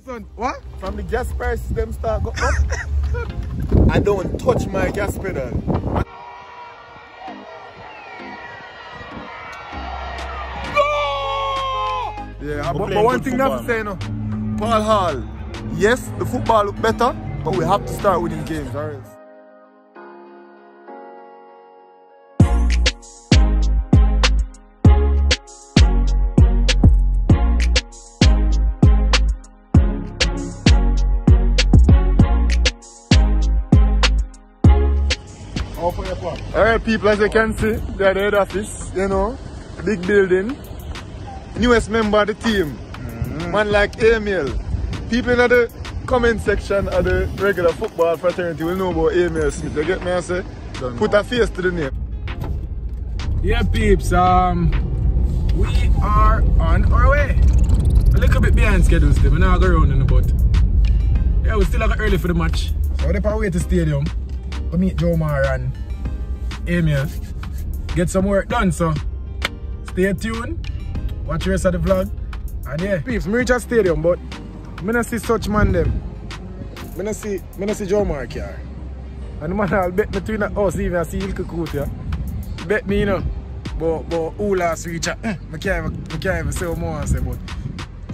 Listen, what? From the gas prices, them start go up. I don't touch my gas pedal. Yeah, but one thing that's to say, no, Paul Hall, yes, the football look better, but we have to start winning games, alright? Alright people, as you can see, they're the head office, you know, big building. Newest member of the team, man like Emil. People in the comment section of the regular football fraternity will know about Emil Smith. You get me, I say? Put a face to the name. Yeah peeps, we are on our way. A little bit behind schedule still, we're not going around in the boat. Yeah, we still like early for the match. So we're on our way to the stadium. We meet Joe Mara and Emil. Get some work done, so stay tuned. Watch the rest of the vlog. And yeah, peeps, I reach a stadium, but I don't see such man them. I don't see Joe Mara car. And the man I'll bet me between the house even I see Ilka Coot, yeah. Bet me, you know. But who last reach I can't even say what more I say, but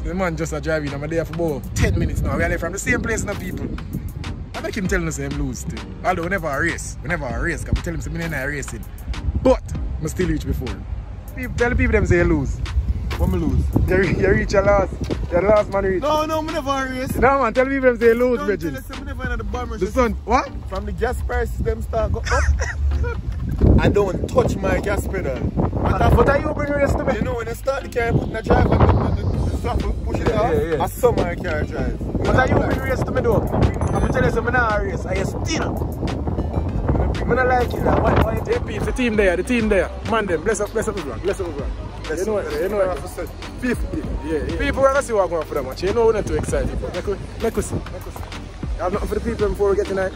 the man just a driving. I'm there for about 10 minutes now. We are there from the same place in the people. I make him telling us him lose still. Although we never a race. We never a race, because I tell him I'm not racing. But I still reach before. Tell the people them say you lose. What me lose? You reach your last. Your last man reach. No, I never a race. No man, tell the people them say you lose, Reggie. Tell us I never in the bomber. The sun, what? From the gas prices, them start go up. I don't touch my gas pedal. But are you bring race to me? You know when you start the car, put in the drive and the throttle, push it off, I saw my car drive. But are you bring race to me though? I'm going to tell you something, I'm not a race. I still. I don't like it. Why you take the team there, Man them, bless up the vlog, You know what? People want to see what's going on for the match. You know we're not too excited, but make us see. You have nothing for the people before we get tonight?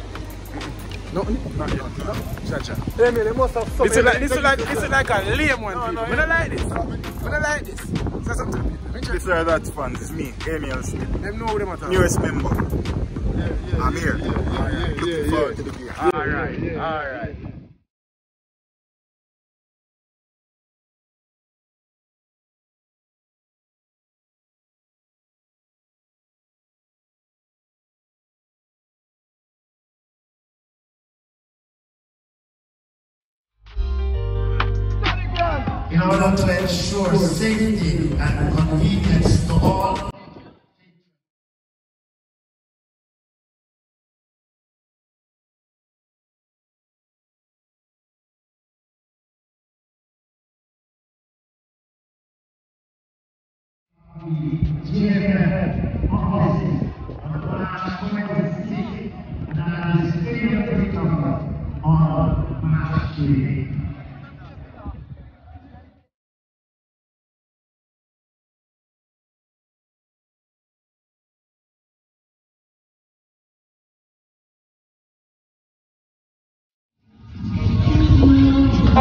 Nothing? Not yet. No? Cha-cha. Yeah, they must have something. This is like a lame one, people. I don't like this. Say something to the people. This are that fans, it's me, Emil Smith. Them know who them at all. Newest member. I'm here. Looking forward to the game. Alright. In order to ensure safety and convenience to all.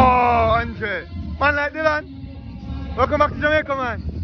Oh, Andre. Man like Dylan. Welcome back to Jamaica, man.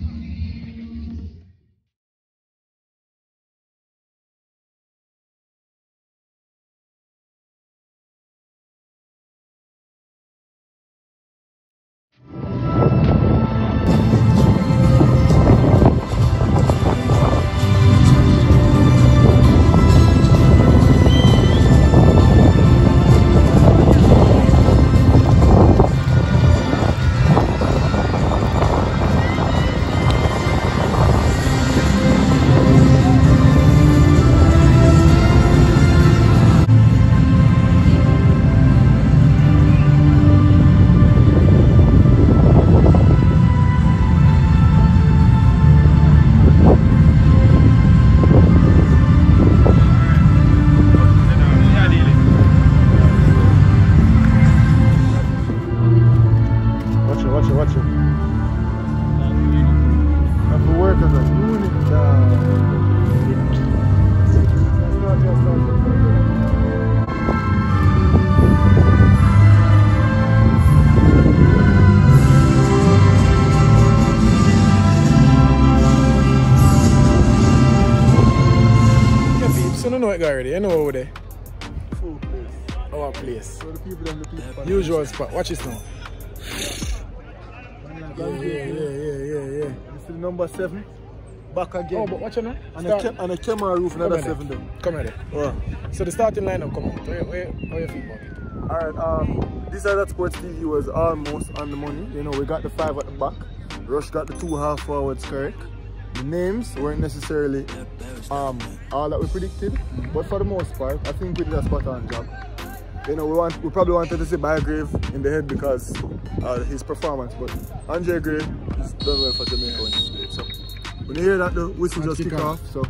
So you know it already. You know over there. Full place. Our place. So the people them the people. Usual spot. Watch this now. Yeah. You see the number 7? Back again. Oh, but watch it now. And a camera roof, another 7 though. Come here. Yeah. So the starting lineup come out. Where you feel about it? Alright, this That Sports TV was almost on the money. You know, we got the 5 at the back. Rush got the 2 half forwards correct. The names weren't necessarily all that we predicted, but for the most part, I think we did a spot on job. You know, we probably wanted to see Bygrave in the head because his performance, but Andre Gray has done well for Jamaica when he played. So when you hear that, the whistle just kick off. So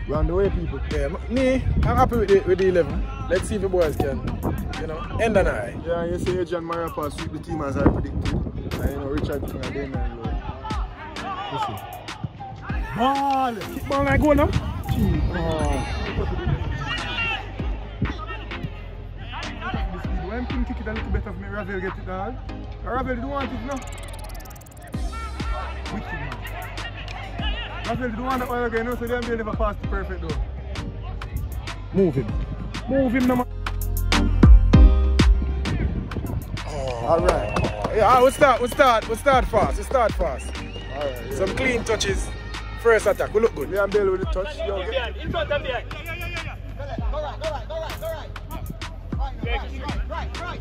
we're on the way, people. Yeah, me, I'm happy with the 11. Let's see if the boys can, you know, end an eye. Yeah, you see John Mariapa sweep the team as I predicted, and you know Richard King and Damien. Listen. Ball! Kick ball like goal now. When King kick it a little better for me, Ravel get it dog. Ravel don't want it now. Wicked man. Ravel don't want that one again, no, so they never pass the perfect though. Move him now, man. Alright. Yeah, we'll start fast. Alright. Yeah. Some clean touches. First attack, we look good. Yeah, I'm Bill with the touch. Yo, In front and behind. Go right. Right.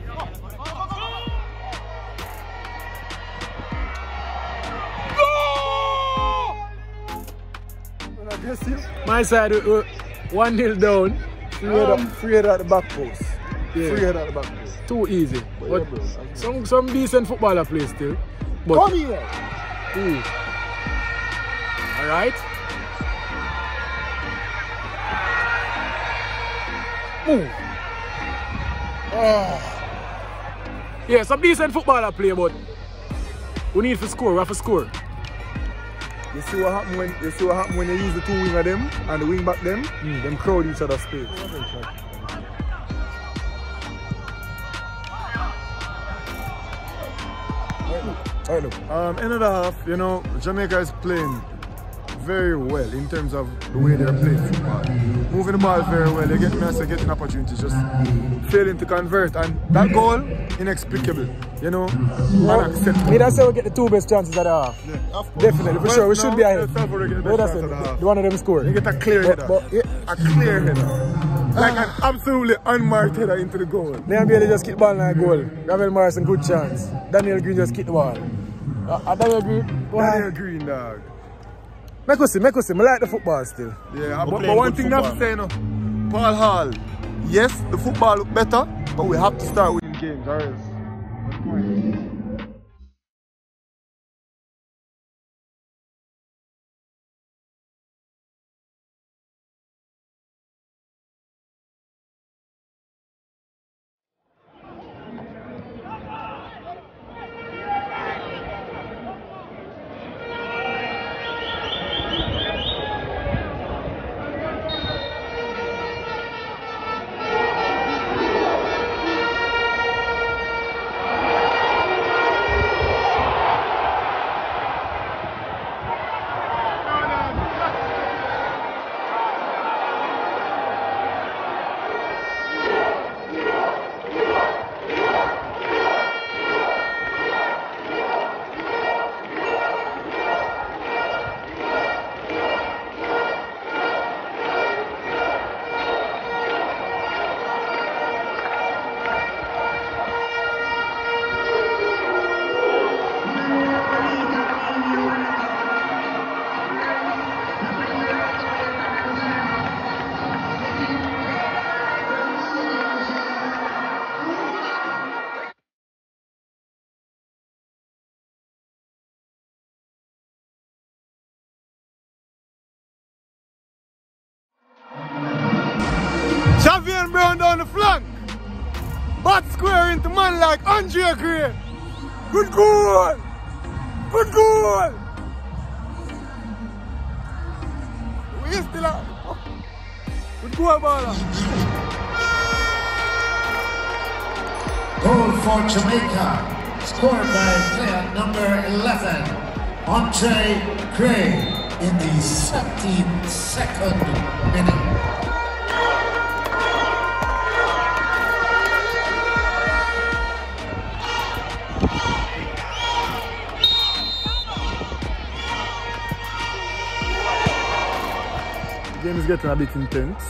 My side, 1-0 down. Free head at the back post. Yeah. Free head at the back post. Too easy. But yeah, some decent footballer play still. But, come here! Alright. Move. Oh. Yeah, some decent footballer play, but we need to score. We have to score. You see what happen when you use the 2 winger them and the wing back them? Them crowd each other's space. End of the half, you know, Jamaica is playing very well in terms of the way they're playing football. Moving the ball very well, they're getting opportunities, just failing to convert, and that goal, inexplicable, you know, unacceptable. We don't say we get the 2 best chances at the half. Yeah, of course. Definitely, for sure, we should be ahead. Salvador get the best chance at the half. The one of them scored. They get a clear header. A clear header. Like an absolutely unmarked header into the goal. Liam Bailey just kick the ball like a goal. Ravel Morrison, good chance. Daniel Green just kick the ball. Daniel Green? Daniel Green, dog. Make us see. I like the football still. Yeah, but one thing I have to say, no, Paul Hall, yes, the football look better, but we have to start winning games, or else. Javian Brown down the flank. Bat square into man like Andre Gray. Good goal! Good goal! We still up. Good goal, baller. Goal for Jamaica, scored by player number 11, Andre Gray, in the 72nd minute. game is getting a bit intense.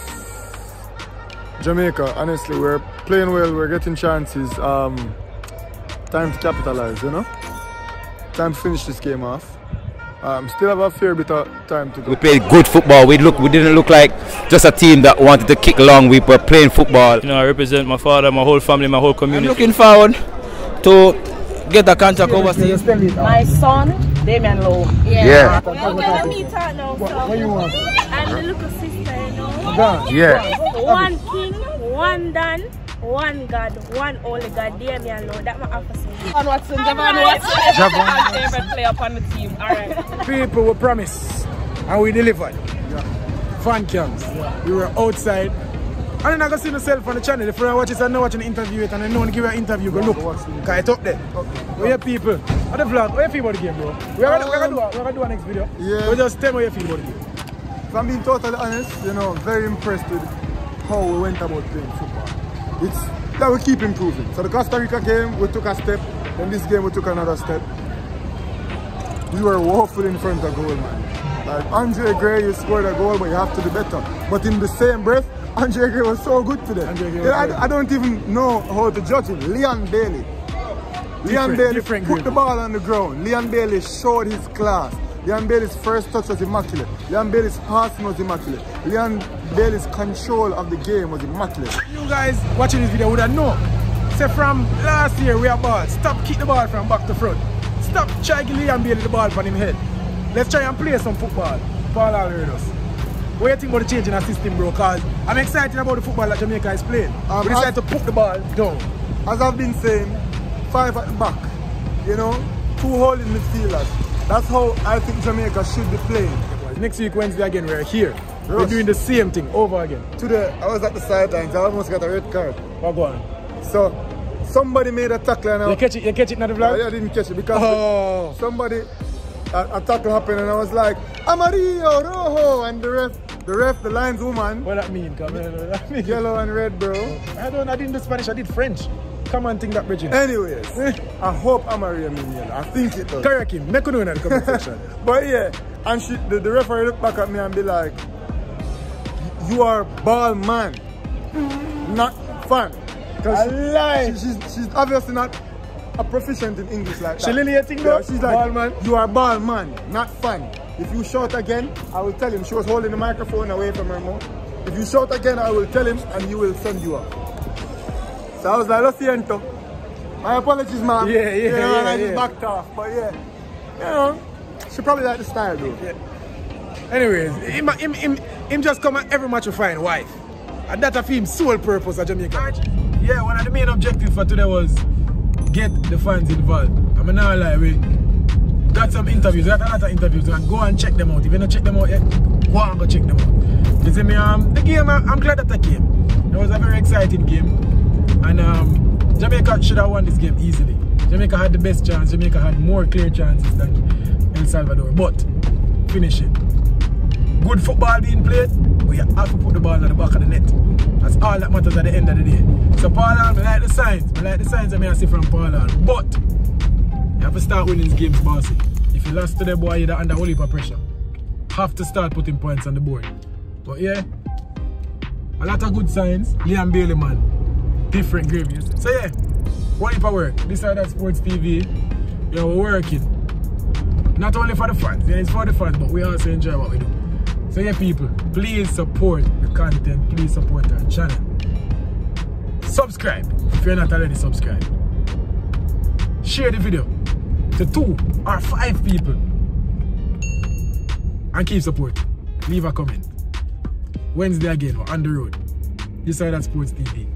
Jamaica, honestly, we're playing well, we're getting chances. Time to capitalize, you know? Time to finish this game off. Still have a fair bit of time to go. We played good football. We didn't look like just a team that wanted to kick along. We were playing football. You know, I represent my father, my whole family, my whole community. I'm looking forward to get a contract overseas. My son, Damian Lowe. Yeah. We're gonna meet her now. What you want? And the little sister, you know. Yeah. One king, one Dan, one God, one only God, Damian Lowe. That's my officer. Javon Watson. Javon my favorite player upon the team. Alright. People were promised and we delivered. Fan cams. We were outside. And then I go see myself on the channel. If you watch it and not watching the interview it and I know to give you an interview, go look. Cause it's up there. Where your people? On the vlog, how you feel about the game, bro? We're gonna do our next video. Yeah. We just tell me how you feel about the game. If I'm being totally honest, you know, very impressed with how we went about playing football. It's that we keep improving. So the Costa Rica game, we took a step. Then this game, we took another step. We were woeful in front of goal, man. Like Andre Gray, you scored a goal, but you have to do better. But in the same breath, Andre Gray was so good today. I don't even know how to judge him. Leon Bailey. Leon Bailey put the ball on the ground. Leon Bailey showed his class. Leon Bailey's first touch was immaculate. Leon Bailey's passing was immaculate. Leon Bailey's control of the game was immaculate. You guys watching this video would have known. Say from last year we are ball. Stop kick the ball from back to front. Stop trying to Leon Bailey the ball from him head. Let's try and play some football. Paul all heard us. What do you think about the change in our system, bro? Because I'm excited about the football that Jamaica is playing. We decided to put the ball down. As I've been saying, 5 at the back. You know, 2 holding midfielders. That's how I think Jamaica should be playing. Next week, Wednesday again, we're here. We're doing the same thing over again. Today, I was at the sidelines. I almost got a red card. What go on? So, somebody made a tackle and You catch it in the vlog? I didn't catch it because somebody, a tackle happened and I was like, Amarillo, Rojo, and the lineswoman. What that mean? Yellow and red, bro. I didn't do Spanish, I did French. Come on, think that, Bridget. Anyways, I hope Amarillo mean yellow. I think it does. Correct him. Make a know in the comment section. But yeah, and the referee looked back at me and be like, you are ball man, not fan. Because she's obviously not a proficient in English like that. She liliating though? She's like, ball man. You are ball man, not fan. If you shout again, I will tell him. She was holding the microphone away from her mouth. If you shout again, I will tell him and he will send you up. So I was like, lo siento. My apologies, ma'am. And I just backed off. But yeah, you know, she probably like the style though. Yeah. Anyways, him just come at every match to find wife. And that's his sole purpose at Jamaica. Yeah, one of the main objectives for today was get the fans involved. I mean, now like we got some interviews, we got a lot of interviews, and go and check them out. If you don't check them out yet, go and go check them out. You see me, the game, I'm glad that I came. It was a very exciting game. And Jamaica should have won this game easily. Jamaica had the best chance, Jamaica had more clear chances than El Salvador. But, finish it. Good football being played, we have to put the ball in the back of the net. That's all that matters at the end of the day. So Paul Hall, I like the signs. I like the signs I see from Paul Hall. But you have to start winning these games, bossy. If you lost to the boy, you're under a whole heap of pressure. Have to start putting points on the board. But yeah, a lot of good signs. Liam Bailey, man. Different gravies. So yeah, one heap of work. This side of Sports TV, you know, we're working. Not only for the fans, yeah, it's for the fans, but we also enjoy what we do. So yeah, people, please support the content, please support our channel. Subscribe if you're not already subscribed. Share the video to 2 or 5 people. And keep supporting. Leave a comment. Wednesday again, we're on the road. This side of Sports TV.